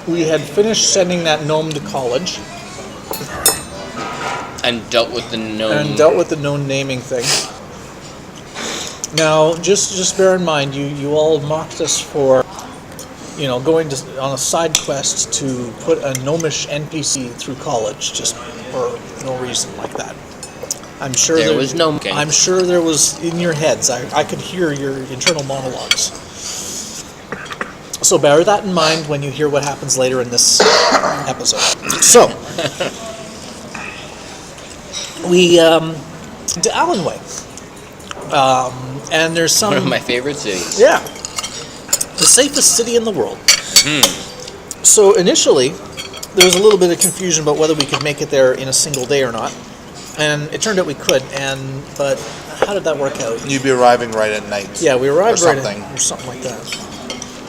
we had finished sending that gnome to college. And dealt with the gnome. And dealt with the gnome naming thing. Now, just bear in mind, you all mocked us for, going on a side quest to put a gnomish NPC through college, just for no reason like that. I'm sure there was gnome. I'm sure there was in your heads. I could hear your internal monologues. So bear that in mind when you hear what happens later in this episode. So, we to Allonwë, and there's some one of my favorite cities. Yeah, the safest city in the world. So initially, there was a little bit of confusion about whether we could make it there in a single day or not, and it turned out we could. But how did that work out? You'd be arriving right at night. Yeah, we arrived or right something. or something like that.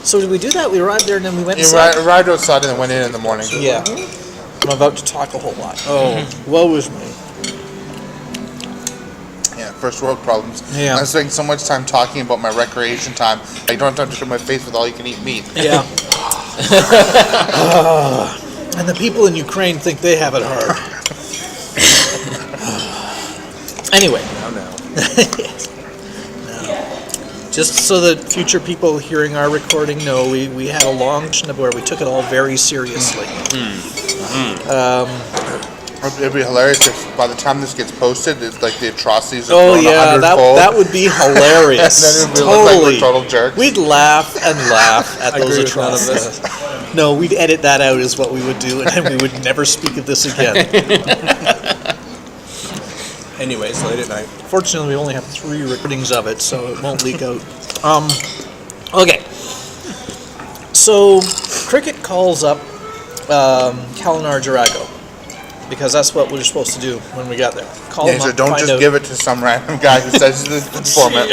So did we do that? We arrived there and then we went You inside? arrived outside and then went in the morning. Yeah. I'm about to talk a whole lot. Oh, woe is me. Yeah, first world problems. Yeah. I'm spending so much time talking about my recreation time, I don't have time to show my face with all you can eat meat. Yeah. And the people in Ukraine think they have it hard. Anyway. No. Just so that future people hearing our recording know, we had a long session where we took it all very seriously. It'd be hilarious if by the time this gets posted, it's like the atrocities are Oh grown yeah, 100-fold. that would be hilarious. And then it'd be Totally. like we're total jerks. We'd laugh and laugh at I those agree with none of atrocities. this. No, we'd edit that out is what we would do, and then we would never speak of this again. Anyways, late at night. Fortunately, we only have 3 recordings of it, so it won't leak out. Okay. So, Cricket calls up Kalinar Jarago, because that's what we were supposed to do when we got there. Call him So up, don't find just out. give it to some random guy who says he's the informant.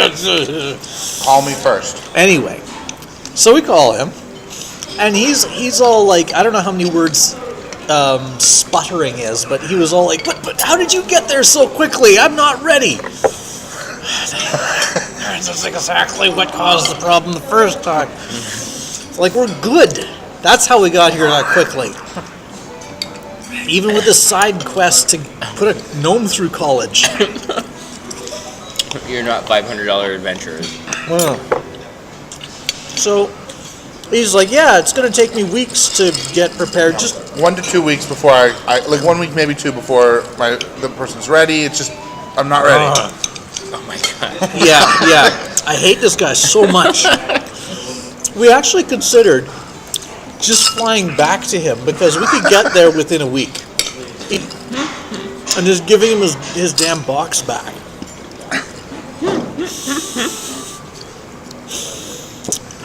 Call me first. Anyway, so we call him, and he's all like, I don't know how many words sputtering is, but he was all like, but how did you get there so quickly? I'm not ready. That's exactly what caused the problem the first time. Like, we're good. That's how we got here that quickly. Even with the side quest to put a gnome through college. You're not $500 adventurers. So he's like, yeah, it's going to take me weeks to get prepared. Just 1 to 2 weeks before I like 1 week, maybe 2 before the person's ready. It's just, I'm not ready. Oh my god. yeah. I hate this guy so much. We actually considered just flying back to him because we could get there within a week. And just giving him his damn box back.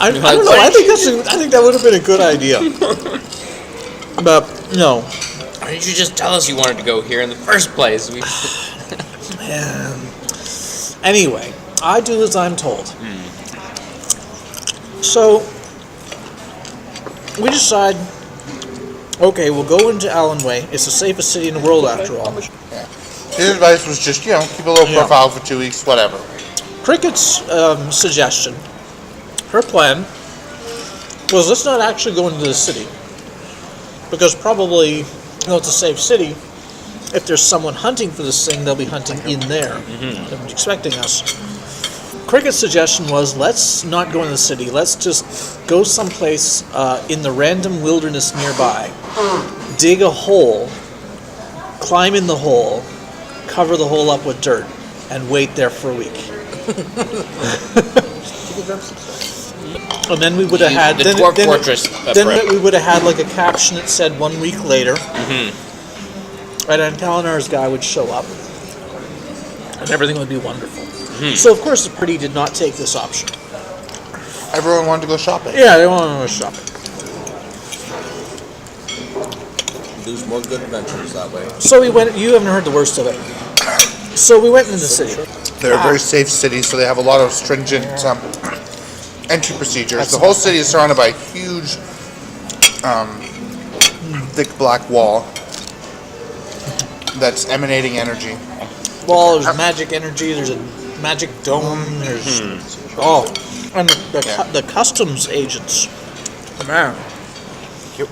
I don't know. I think that would have been a good idea. But no. Why didn't you just tell us you wanted to go here in the first place? Man. Anyway, I do as I'm told. So we decide, okay, we'll go into Allonwë. It's the safest city in the world after all. Yeah. His advice was just, keep a low profile for 2 weeks, whatever. Cricket's suggestion, her plan, was let's not actually go into the city. Because probably, it's a safe city. If there's someone hunting for this thing, they'll be hunting in there. They're expecting us. Cricket's suggestion was, let's not go in the city. Let's just go someplace in the random wilderness nearby. Dig a hole, climb in the hole, cover the hole up with dirt, and wait there for a week. And then we would have had the dwarf fortress. Then we would have had like a caption that said 1 week later. And then Kalinar's guy would show up, and everything would be wonderful. So, of course, the party did not take this option. Everyone wanted to go shopping. Yeah, they wanted to go shopping. Lose more good adventures that way. So we went. You haven't heard the worst of it. So we went into the city. They're a very safe city, so they have a lot of stringent entry procedures. The whole city is surrounded by a huge, thick black wall that's emanating energy. Well, there's magic energy. There's a magic dome. There's and the customs agents. Man, you.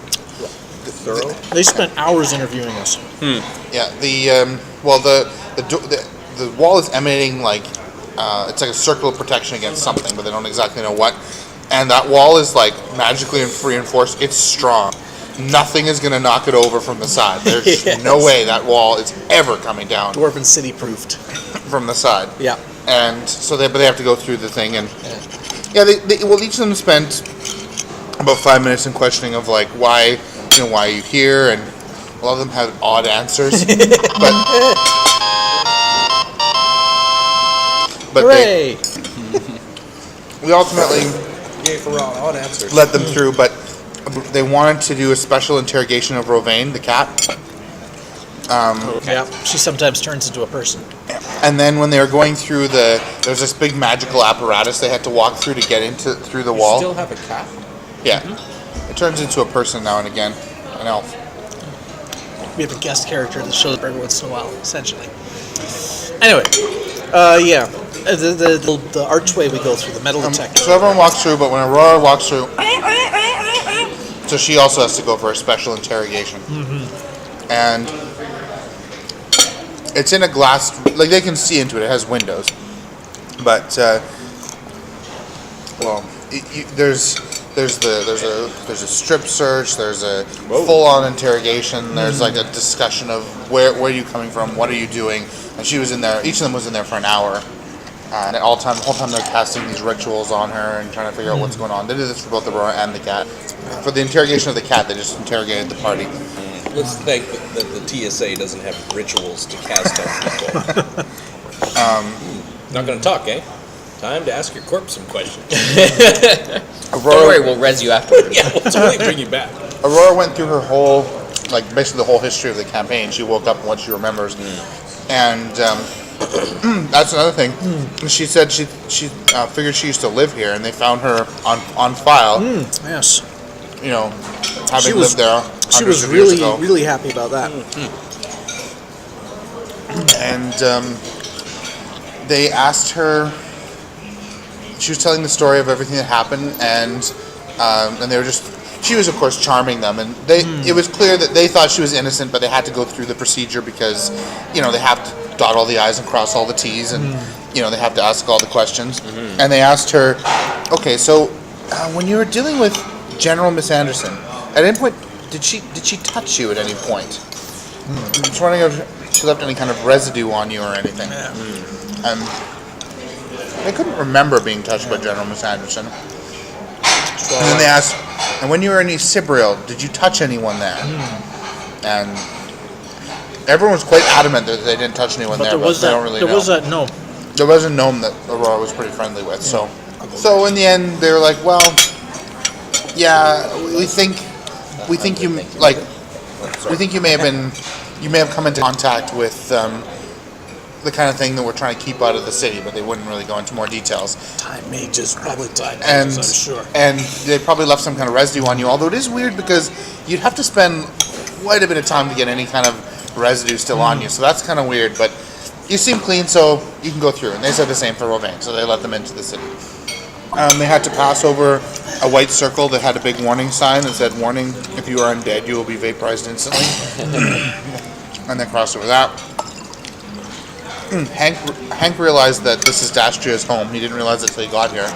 Thorough. They spent hours interviewing us. Yeah, the wall is emanating like it's like a circle of protection against something, but they don't exactly know what. And that wall is like magically reinforced. It's strong. Nothing is going to knock it over from the side. There's Yes. no way that wall is ever coming down Dwarven City proofed. from the side. Yeah. And so they have to go through the thing, and each of them spent about 5 minutes in questioning of like why are you here, and a lot of them had odd answers, but Hooray! we ultimately Yay for all answers. let them through, but they wanted to do a special interrogation of Rovain, the cat. Yeah, she sometimes turns into a person. And then when they were going through there's this big magical apparatus they had to walk through to get through the wall. Still have a cat? Yeah. It turns into a person now and again, an elf. We have a guest character that shows up every once in a while, essentially. Anyway, the archway we go through, the metal detector. So everyone walks through, but when Aurora walks through, so she also has to go for a special interrogation. And it's in a glass, like they can see into it. It has windows, but there's a strip search. There's a full-on interrogation. There's like a discussion of where are you coming from, what are you doing, and she was in there. Each of them was in there for an hour, and the whole time they're casting these rituals on her and trying to figure out what's going on. They did this for both Aurora and the cat. For the interrogation of the cat, they just interrogated the party. Let's thank that the TSA doesn't have rituals to cast on people. Not going to talk, eh? Time to ask your corpse some questions. Don't worry, we'll res you afterwards. Yeah, we'll totally bring you back. Aurora went through her whole, basically the whole history of the campaign. She woke up and what she remembers, and that's another thing. She said she figured she used to live here, and they found her on file. Yes. Having lived there. She was really happy about that. And they asked her. She was telling the story of everything that happened, and they were just. She was, of course, charming them, and it was clear that they thought she was innocent, but they had to go through the procedure because, they have to dot all the I's and cross all the T's, and they have to ask all the questions. And they asked her, okay, so when you were dealing with General Miss Anderson, at any point did she touch you at any point? I'm just wondering if she left any kind of residue on you or anything. They couldn't remember being touched by General Miss Anderson. And then they asked, and when you were in East Sibril, did you touch anyone there? And everyone was quite adamant that they didn't touch anyone there, but they don't really know. There was that gnome. There was a gnome that Aurora was pretty friendly with. So in the end, they were like, well, yeah, we think you may have come into contact with the kind of thing that we're trying to keep out of the city, but they wouldn't really go into more details. Time mages, probably time And mages, I'm sure. and they probably left some kind of residue on you. Although it is weird because you'd have to spend quite a bit of time to get any kind of residue still on you. So that's kind of weird. But you seem clean, so you can go through. And they said the same for Rovain, so they let them into the city. They had to pass over a white circle that had a big warning sign that said, "Warning: if you are undead, you will be vaporized instantly." And they crossed over that. Hank realized that this is Dastria's home. He didn't realize it until he got here.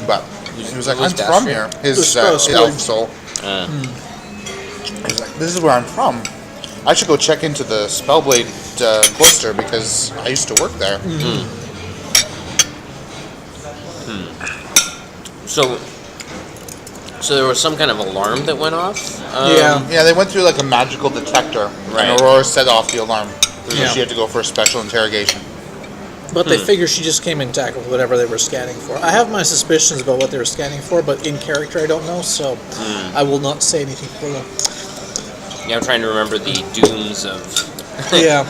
But he was like, "I'm from here." His elf soul. He was like, "This is where I'm from. I should go check into the Spellblade cloister because I used to work there." So there was some kind of alarm that went off? Yeah, they went through like a magical detector, Right. and Aurora set off the alarm. So Yeah. she had to go for a special interrogation. But they figure she just came intact with whatever they were scanning for. I have my suspicions about what they were scanning for, but in character I don't know, so I will not say anything further. Yeah, I'm trying to remember the dooms of... Yeah,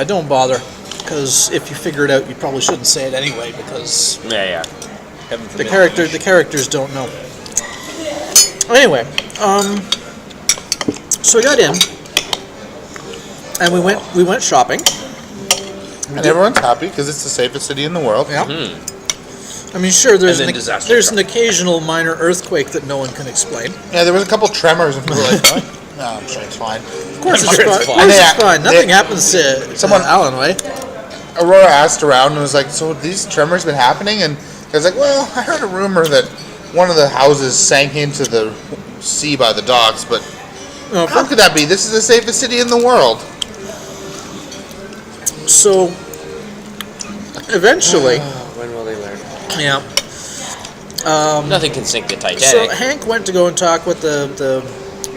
don't bother. Because if you figure it out, you probably shouldn't say it anyway, because Yeah. Heaven the forbid. characters don't know. Anyway, so we got in, and we went shopping. And everyone's happy because it's the safest city in the world. Yeah. I mean, sure, there's And then an, disaster there's an struck. occasional minor earthquake that no one can explain. Yeah, there was a couple tremors, and people were like, "What?" No, I'm sure it's fine. Of course, I'm sure it's it's fine. fine. Of course And it's fine. Nothing happens to someone- Allonwë. Aurora asked around and was like, "So these tremors been happening?" And I was like, "Well, I heard a rumor that one of the houses sank into the sea by the docks, but No, how could that be? This is the safest city in the world." So, eventually, When will they learn? yeah. Nothing can sink the So Titanic. Hank went to go and talk with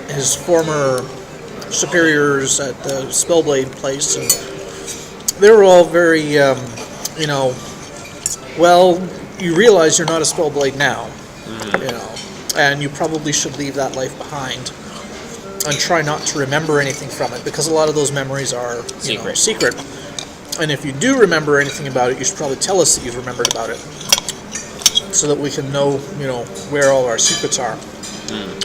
his former superiors at the Spellblade place, and they were all very, well, you realize you're not a Spellblade now, and you probably should leave that life behind and try not to remember anything from it, because a lot of those memories are secret. And if you do remember anything about it, you should probably tell us that you've remembered about it, so that we can know, where all our secrets are, and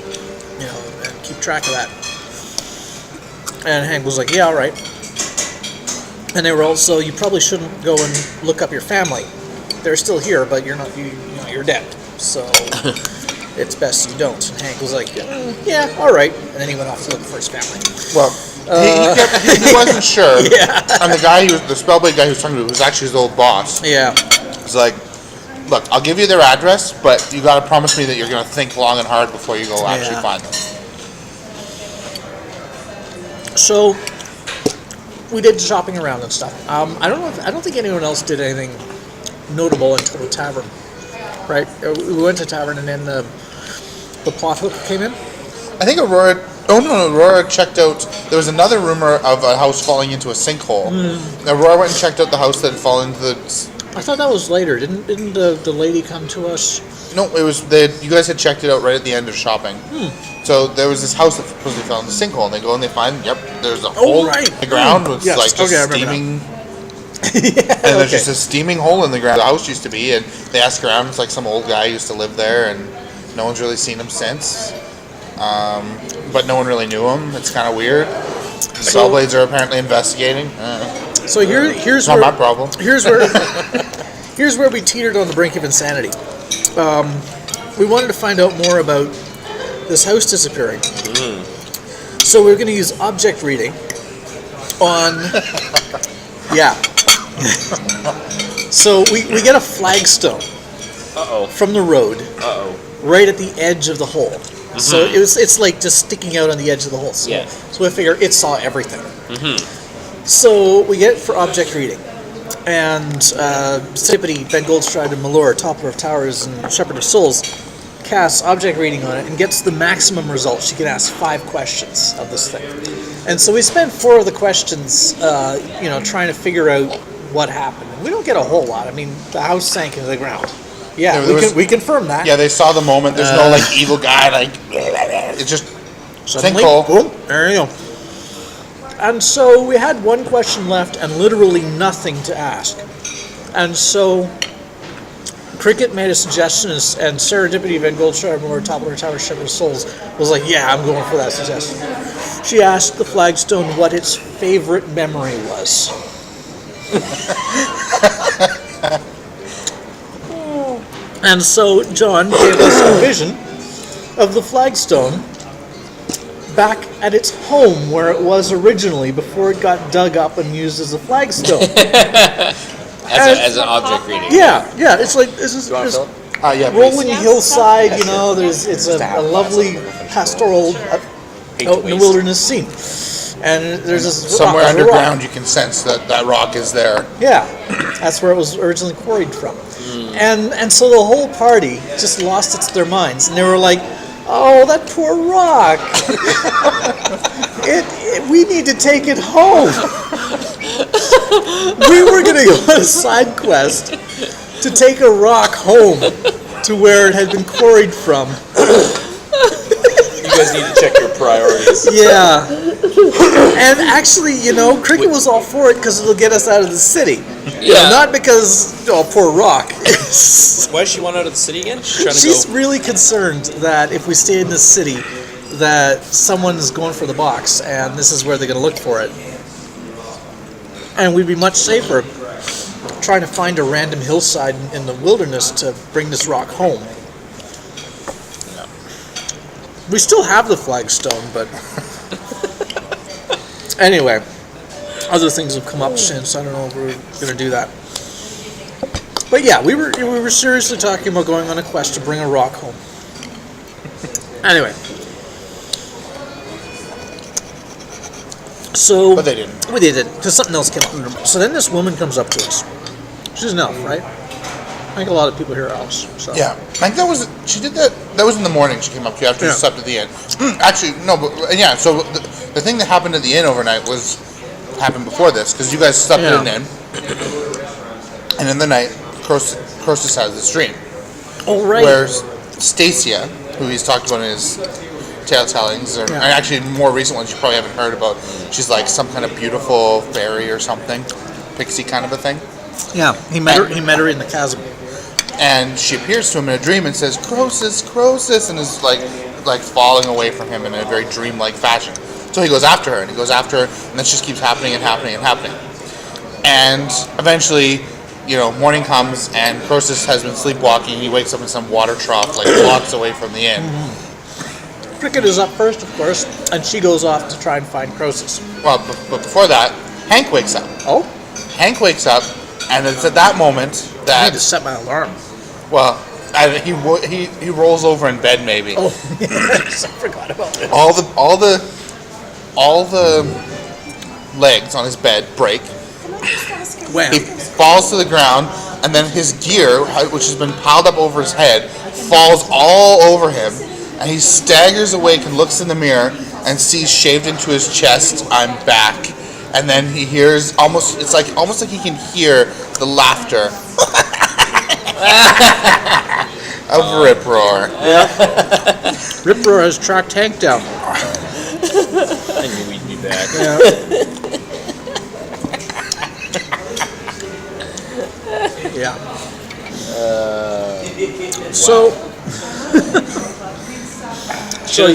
keep track of that. And Hank was like, "Yeah, all right." And they were also, "You probably shouldn't go and look up your family. They're still here, but you're not. You're dead. So it's best you don't." And Hank was like, "Yeah, all right." And then he went off to look for his family. Well, he wasn't sure. Yeah. And the guy, the Spellblade guy who was talking to, was actually his old boss. Yeah. He's like, "Look, I'll give you their address, but you got to promise me that you're going to think long and hard before you go actually Yeah. find them." So we did shopping around and stuff. I don't think anyone else did anything notable until the tavern, right? We went to the tavern, and then the plot hook came in. I think Aurora. Oh no! Aurora checked out. There was another rumor of a house falling into a sinkhole. Aurora went and checked out the house that had fallen into the. I thought that was later. Didn't the lady come to us? No, it was. You guys had checked it out right at the end of shopping. So there was this house that supposedly fell in the sinkhole, and they go and they find. Yep, there's a hole right. in the ground with Yes. like just Okay, I remember steaming. Yeah, And there's just a steaming hole in the ground. The house used to be, and they ask around. It's like some old guy used to live there, and no one's really seen him since. But no one really knew him. It's kind of weird. The Spellblades are apparently investigating. So here's It's not where my problem. here's where we teetered on the brink of insanity. We wanted to find out more about this house disappearing. So we're going to use object reading on. Yeah. So we get a flagstone from the road right at the edge of the hole. So it's like just sticking out on the edge of the hole. So, Yeah. so we figure it saw everything. So we get it for object reading. And Sippity, Ben Goldstride, and Malor, Toppler of Towers, and Shepherd of Souls casts object reading on it and gets the maximum result. She can ask 5 questions of this thing. And so we spent 4 of the questions, trying to figure out what happened. And we don't get a whole lot. I mean, the house sank into the ground. Yeah, we confirm that. Yeah, they saw the moment. There's no like evil guy like. It's just Suddenly, sinkhole. boom, there you go. And so we had 1 question left and literally nothing to ask. And so Cricket made a suggestion, and Serendipity, Van Goldshire, Moore, Toppler, Tower, Shepherd of Souls was like, "Yeah, I'm going for that suggestion." She asked the flagstone what its favorite memory was. And so John gave us a vision of the flagstone back at its home where it was originally before it got dug up and used as a flagstone. As an object reading. Yeah, it's like this is this Yeah, rolling hillside. It's a lovely pastoral out in the wilderness scene, and there's this somewhere rock, underground you can sense that rock is there. Yeah, that's where it was originally quarried from. And so the whole party just lost their minds, and they were like, "Oh, that poor rock! We need to take it home." We were going to go on a side quest to take a rock home to where it had been quarried from. You guys need to check your priorities. Yeah. And actually, Cricket was all for it because it'll get us out of the city. Yeah. Not because, poor rock. Why does she want out of the city again? She's trying to She's go. really concerned that if we stay in this city, that someone's going for the box, and this is where they're going to look for it. And we'd be much safer trying to find a random hillside in the wilderness to bring this rock home. We still have the flagstone, but anyway, other things have come up since. I don't know if we're going to do that. But yeah, we were seriously talking about going on a quest to bring a rock home. Anyway. So, But they didn't. Well, they didn't, because something else came up. So then this woman comes up to us. She's an elf, right? I think a lot of people here are elves. So. Yeah, I think she did that. That was in the morning. She came up to you after you slept at the inn. Actually, no, but yeah. So the thing that happened at the inn overnight happened before this, because you guys slept at an inn, and in the night, Croesus has this dream. Oh, right. Where Stacia, who he's talked about in his tale tellings, and actually more recent ones you probably haven't heard about, she's like some kind of beautiful fairy or something, pixie kind of a thing. Yeah, he met her in the chasm. And she appears to him in a dream and says, "Croesus, Croesus," and is like falling away from him in a very dreamlike fashion. So he goes after her, and this just keeps happening and happening and happening. And eventually, morning comes, and Croesus has been sleepwalking. He wakes up in some water trough, like blocks away from the inn. Mm-hmm. Cricket is up first, of course, and she goes off to try and find Croesus. Well, but before that, Hank wakes up. Oh? Hank wakes up, and it's at that moment that I need to set my alarm. Well, he rolls over in bed maybe. Oh, yes, I forgot about it. All the legs on his bed break. When? He falls to the ground, and then his gear, which has been piled up over his head, falls all over him, and he staggers awake and looks in the mirror and sees shaved into his chest, "I'm back." And then he hears almost like he can hear the laughter of Rip Roar. Yeah. Rip Roar has tracked Hank down. I knew he'd be back. Yeah. So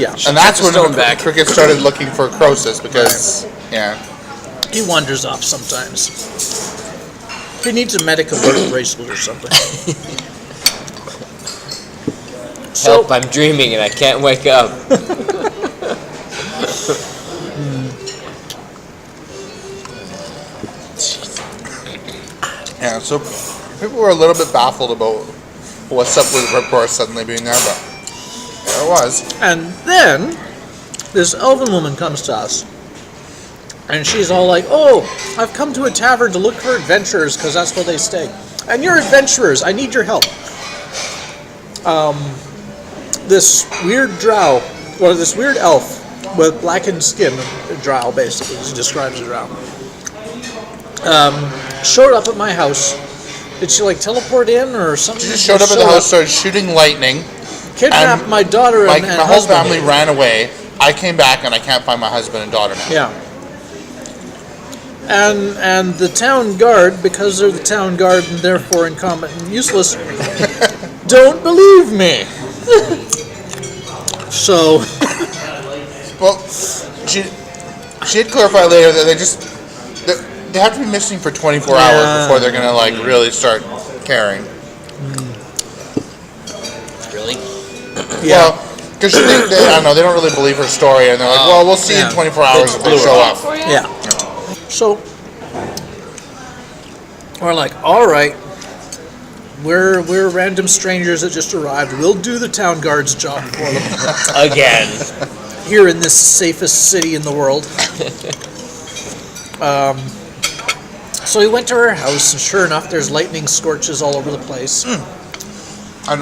yeah. And that's when Cricket started looking for Croesus because, he wanders off sometimes. He needs a medical bracelet or something. Help, I'm dreaming and I can't wake up. Yeah, so people were a little bit baffled about what's up with Rip Roar suddenly being there, but there it was. And then this elven woman comes to us. And she's all like, "Oh, I've come to a tavern to look for adventurers because that's where they stay. And you're adventurers. I need your help." This weird drow, or this weird elf with blackened skin, a drow basically, she describes a drow, showed up at my house. Did she teleport in or something? She just showed up at the house, started shooting lightning. Kidnapped my daughter and my whole family ran away. I came back and I can't find my husband and daughter now. Yeah. And the town guard, because they're the town guard and therefore incompetent and useless, don't believe me. So, well, she did clarify later that they have to be missing for 24 hours before they're gonna really start caring. Really? Yeah. Well, because I don't know, they don't really believe her story, and they're like, "Well, we'll see in 24 hours if they show up." Yeah. So, we're like, "All right, we're random strangers that just arrived. We'll do the town guard's job for them Again. here in this safest city in the world." So we went to her house, and sure enough, there's lightning scorches all over the place. I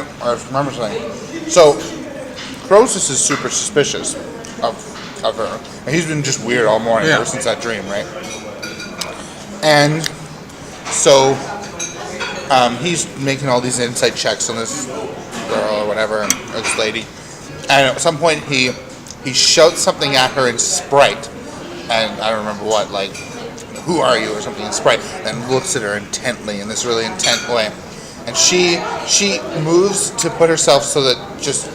remember saying. So, Croesus is super suspicious of her. And he's been just weird all morning ever since that dream, right? And so, he's making all these insight checks on this girl or whatever, or this lady. And at some point, he shouts something at her in Sprite, and I don't remember what, "Who are you?" or something in Sprite, and looks at her intently in this really intent way. And she moves to put herself so that just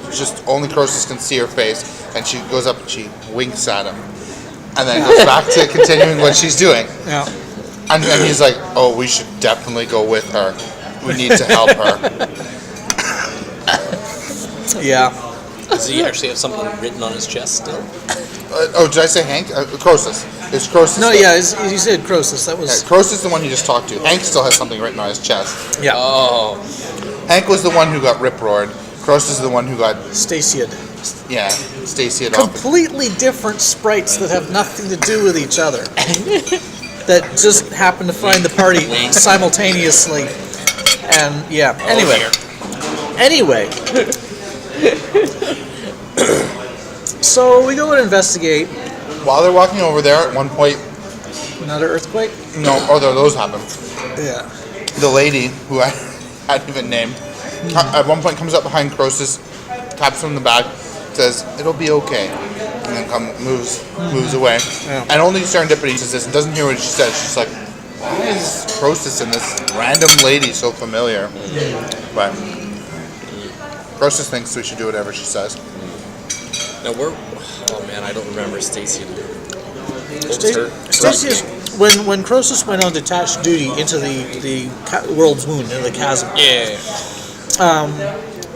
only Croesus can see her face, and she goes up and she winks at him, and then goes back to continuing what she's doing. Yeah. And then he's like, "Oh, we should definitely go with her. We need to help her." Yeah. Does he actually have something written on his chest still? Did I say Hank? Croesus. It's Croesus. No, yeah, you said Croesus. That was... Yeah, Croesus is the one you just talked to. Hank still has something written on his chest. Yeah. Oh, Hank was the one who got rip-roared. Croesus is the one who got, Stasiad. Stacy had off. Completely different sprites that have nothing to do with each other. That just happen to find the party simultaneously. And, yeah. Anyway. So we go and investigate. While they're walking over there, at one point, Another earthquake? those happen. Yeah. The lady, who I hadn't even named, at one point comes up behind Croesus, taps him in the back, says, "It'll be okay," and then moves away. Yeah. And only Serendipity says this and doesn't hear what she says. She's like, "Why is Croesus and this random lady so familiar?" But Croesus thinks we should do whatever she says. now we're. Oh man, I don't remember Stacy. Stacy is when Croesus went on detached duty into the world's wound, into the chasm. Yeah.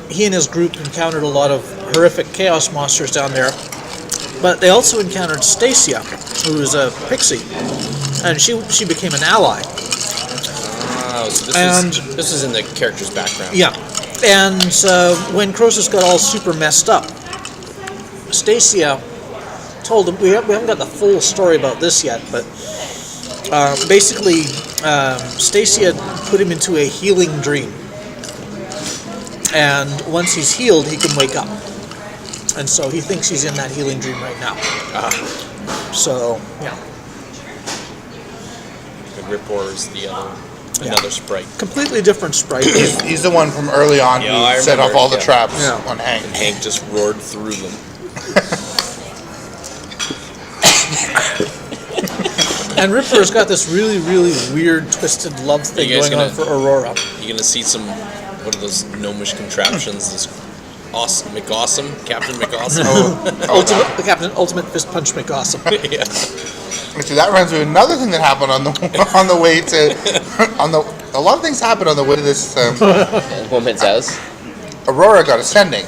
He and his group encountered a lot of horrific chaos monsters down there, but they also encountered Stacia, who was a pixie, and she became an ally. Oh, so this was in the character's background. Yeah, and when Croesus got all super messed up, Stacia told him, we haven't got the full story about this yet, but basically Stacia put him into a healing dream. And once he's healed, he can wake up. And so he thinks he's in that healing dream right now. So, yeah. The Ripor is another sprite. Completely different sprite. He's the one from early on Yeah, I who set off remember, all the yeah. traps Yeah. on Hank. And Hank just roared through them. And Ripper's got this really, really weird, twisted love thing You guys going on for Aurora. You're gonna see some. What are those gnomish contraptions? This awesome, McAwesome, Captain McAwesome. The Captain Ultimate Fist Punch McAwesome. Yeah. Actually, that reminds me of another thing that happened on the way to a lot of things happened on the way to this. Woman's house. Aurora got a sending.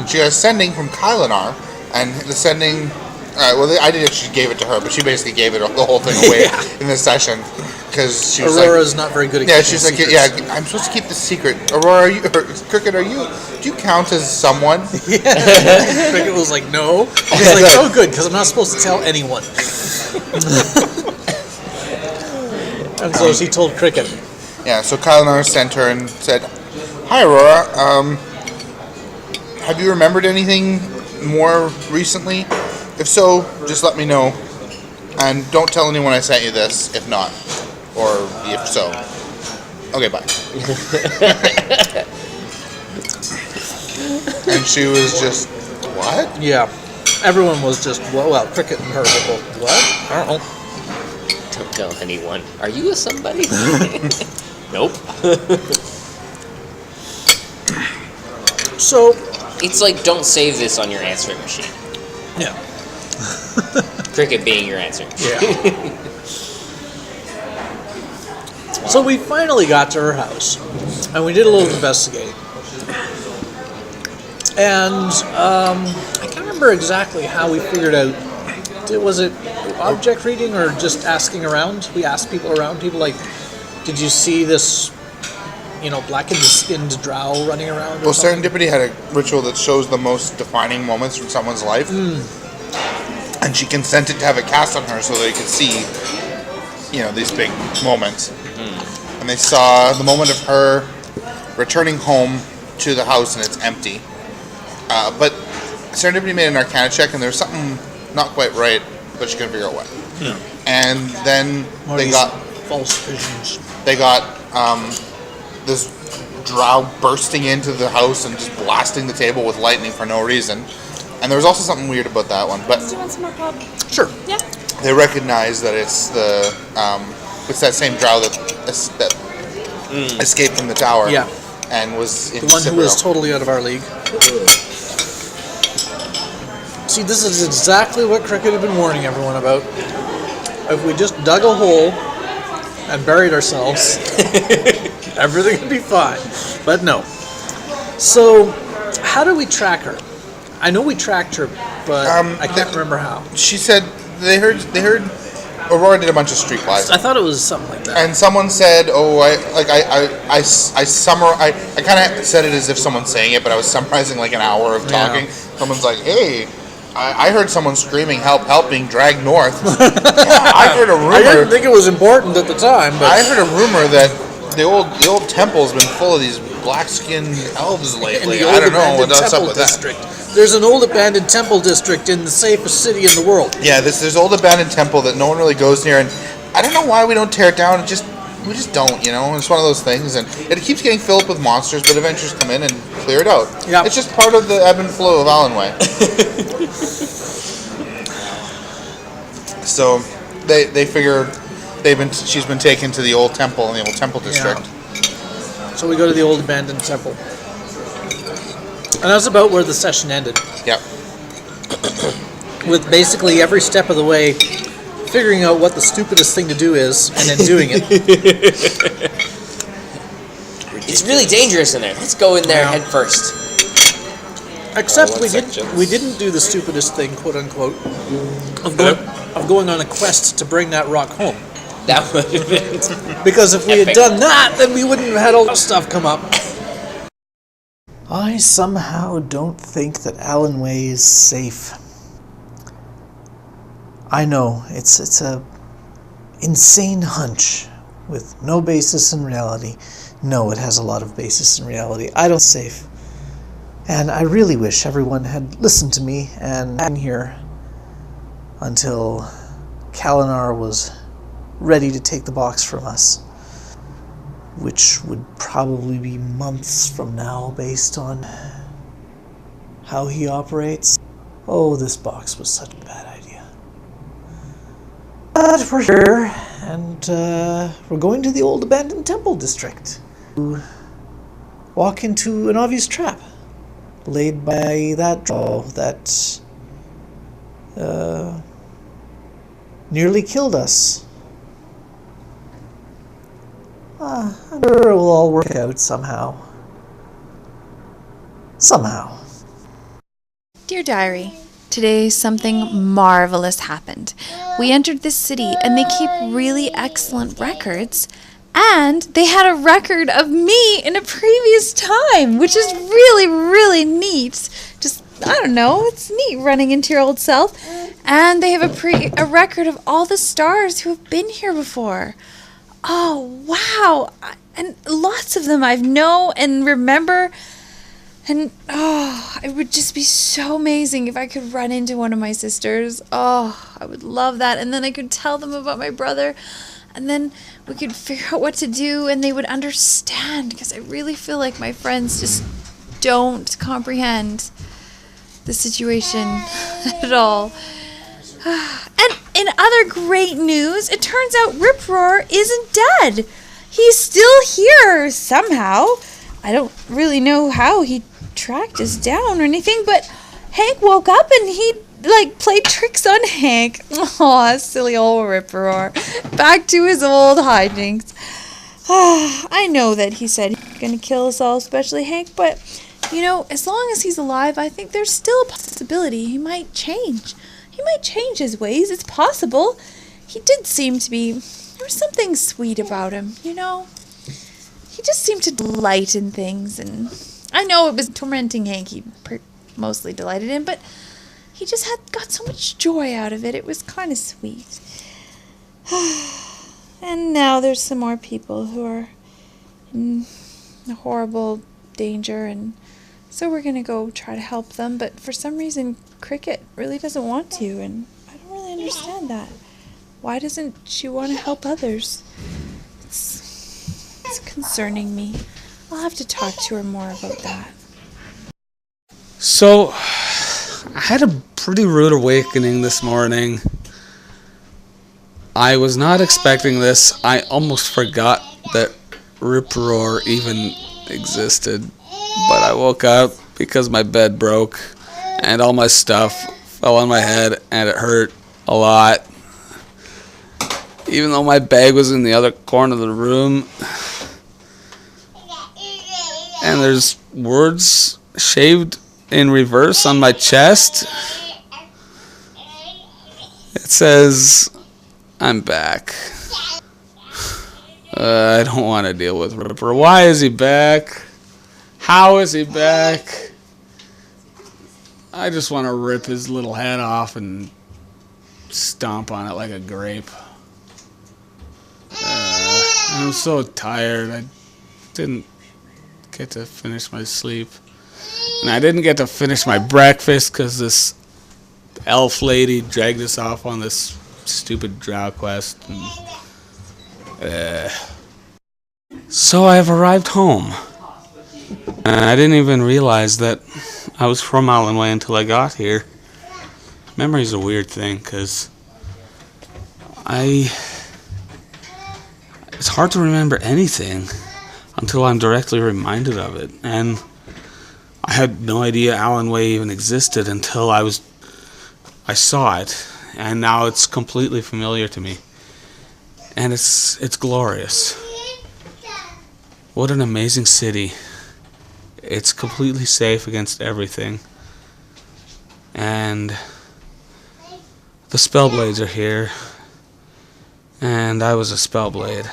She got a sending from Kylanar, and the sending. I did actually gave it to her, but she basically gave it the whole thing away in this session because she was Aurora's not very good at keeping she's like, secrets. I'm supposed to keep this secret. Aurora, Cricket, do you count as someone? Cricket was like, no. He's like, oh, good, because I'm not supposed to tell anyone. And so she told Cricket. Yeah, so Kylanar sent her and said, "Hi, Aurora. Have you remembered anything more recently? If so, just let me know. And don't tell anyone I sent you this, if not. Or if so. Okay, bye." And she was just, what? Yeah. Everyone was just, well, Cricket and her were both, what? I don't know. Don't tell anyone. Are you a somebody? Nope. So, It's like, don't save this on your answering machine. yeah. Cricket being your answer. Yeah. So we finally got to her house, and we did a little investigating. And I can't remember exactly how we figured out. Was it object reading or just asking around? We asked people around. People like, did you see this, blackened-skinned drow running around? Well, Serendipity had a ritual that shows the most defining moments from someone's life. And she consented to have it cast on her so they could see, these big moments. And they saw the moment of her returning home to the house and it's empty. But Serendipity made an Arcana check and there was something not quite right, but she couldn't figure out what. And then they got false visions. They got this drow bursting into the house and just blasting the table with lightning for no reason. And there was also something weird about that one, but Do you want some more pop? Sure. Yeah. they recognize that it's it's that same drow that escaped from the tower. Yeah. And was in The one who is Cypriel. totally out of our league. See, this is exactly what Cricket had been warning everyone about. If we just dug a hole and buried ourselves, everything would be fine. But no. So, how do we track her? I know we tracked her, but I can't remember how. She said they heard Aurora did a bunch of street plays. I thought it was something like that. And someone said, I kind of said it as if someone's saying it, but I was summarizing like an hour of talking. Yeah. Someone's like, hey, I heard someone screaming, help, being dragged north. I heard a rumor. I didn't think it was important at the time, but I heard a rumor that the old temple's been full of these black-skinned elves lately. I don't know what's up with district. There's an old abandoned temple district in the safest city in the world. Yeah, there's old abandoned temple that no one really goes near, and I don't know why we don't tear it down. We just don't, you know. It's one of those things, and it keeps getting filled up with monsters, but adventurers come in and clear it out. Yep. It's just part of the ebb and flow of Allonwë. So they figure she's been taken to the old temple in the old temple district. Yeah. So we go to the old abandoned temple. And that's about where the session ended. Yep. With basically every step of the way figuring out what the stupidest thing to do is and then doing it. It's really dangerous in there. Let's go in there Yeah. head first. Except we sections. didn't do the stupidest thing, quote unquote, of going on a quest to bring that rock home. That would have been... Because if we had Epic. done that, then we wouldn't have had all that stuff come up. I somehow don't think that Allonwë is safe. I know, it's a insane hunch with no basis in reality. No, it has a lot of basis in reality. I don't safe. And I really wish everyone had listened to me and been here until Kalinar was ready to take the box from us, which would probably be months from now based on how he operates. Oh, this box was such a bad idea. But we're here, and we're going to the old abandoned temple district to walk into an obvious trap laid by that drow that nearly killed us. I'm sure it will all work out somehow. Somehow. Dear Diary, today something marvelous happened. We entered this city and they keep really excellent records. And they had a record of me in a previous time, which is really, really neat. Just, I don't know, it's neat running into your old self. And they have a record of all the stars who have been here before. Oh, wow. And lots of them I know and remember. And, oh, it would just be so amazing if I could run into one of my sisters. Oh, I would love that. And then I could tell them about my brother. And then we could figure out what to do and they would understand. Because I really feel like my friends just don't comprehend the situation at all. And in other great news, it turns out Riproar isn't dead. He's still here somehow. I don't really know how he tracked us down or anything, but Hank woke up and he played tricks on Hank. Aw, silly old Riproar. Back to his old hijinks. I know that he said he's gonna kill us all, especially Hank, but you know, as long as he's alive, I think there's still a possibility he might change. He might change his ways. It's possible. He did seem to be... There was something sweet about him, you know? He just seemed to delight in things, and I know it was tormenting Hank he mostly delighted in, but he just got so much joy out of it. It was kind of sweet. And now there's some more people who are in a horrible danger, and so we're going to go try to help them, but for some reason Cricket really doesn't want to, and I don't really understand that. Why doesn't she want to help others? It's concerning me. I'll have to talk to her more about that. So, I had a pretty rude awakening this morning. I was not expecting this. I almost forgot that Riproar even existed. But I woke up because my bed broke and all my stuff fell on my head and it hurt a lot. even though my bag was in the other corner of the room. And there's words shaved in reverse on my chest. It says, "I'm back." I don't want to deal with Ripper. Why is he back? How is he back? I just want to rip his little head off and stomp on it like a grape. I'm so tired. I didn't get to finish my sleep. And I didn't get to finish my breakfast because this elf lady dragged us off on this stupid drow quest. And, so I have arrived home. And I didn't even realize that I was from Allonwë until I got here. Memory's a weird thing because it's hard to remember anything until I'm directly reminded of it. And I had no idea Allonwë even existed until I saw it, and now it's completely familiar to me. And it's glorious. What an amazing city. It's completely safe against everything. And the Spellblades are here. And I was a Spellblade.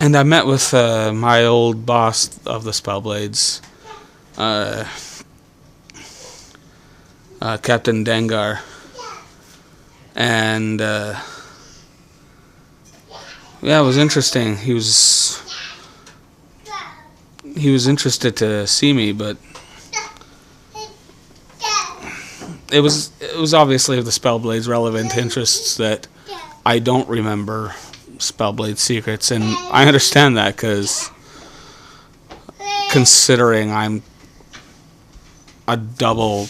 And I met with my old boss of the Spellblades, Captain Dengar. And yeah, it was interesting. He was interested to see me, but it was obviously of the Spellblades' relevant interests that I don't remember Spellblade secrets, and I understand that because considering I'm a double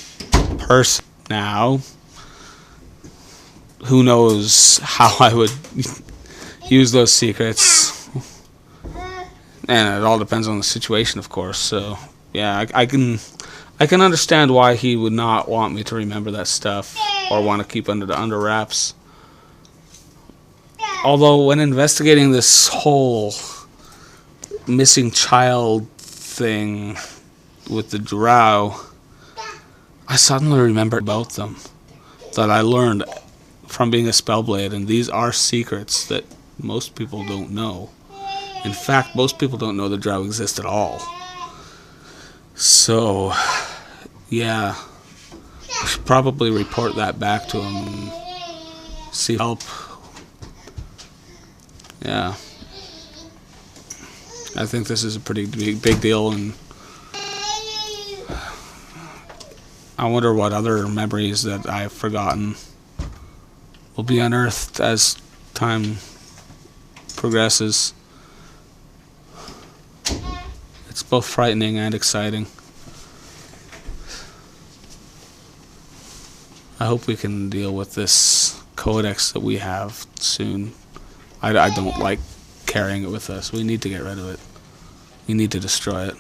person now, who knows how I would use those secrets, and it all depends on the situation, of course. So yeah, I can understand why he would not want me to remember that stuff or want to keep under wraps. Although when investigating this whole missing child thing with the drow, I suddenly remembered about them that I learned from being a Spellblade, and these are secrets that most people don't know. In fact, most people don't know the drow exist at all. So, yeah, I should probably report that back to him and see help. Yeah, I think this is a pretty big deal, and I wonder what other memories that I've forgotten will be unearthed as time progresses. It's both frightening and exciting. I hope we can deal with this codex that we have soon. I don't like carrying it with us. We need to get rid of it. We need to destroy it.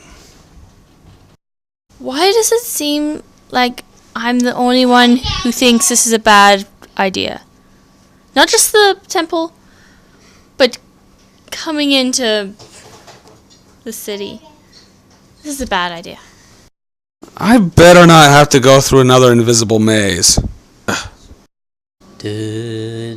Why does it seem like I'm the only one who thinks this is a bad idea? Not just the temple, but coming into the city. This is a bad idea. I better not have to go through another invisible maze. Dum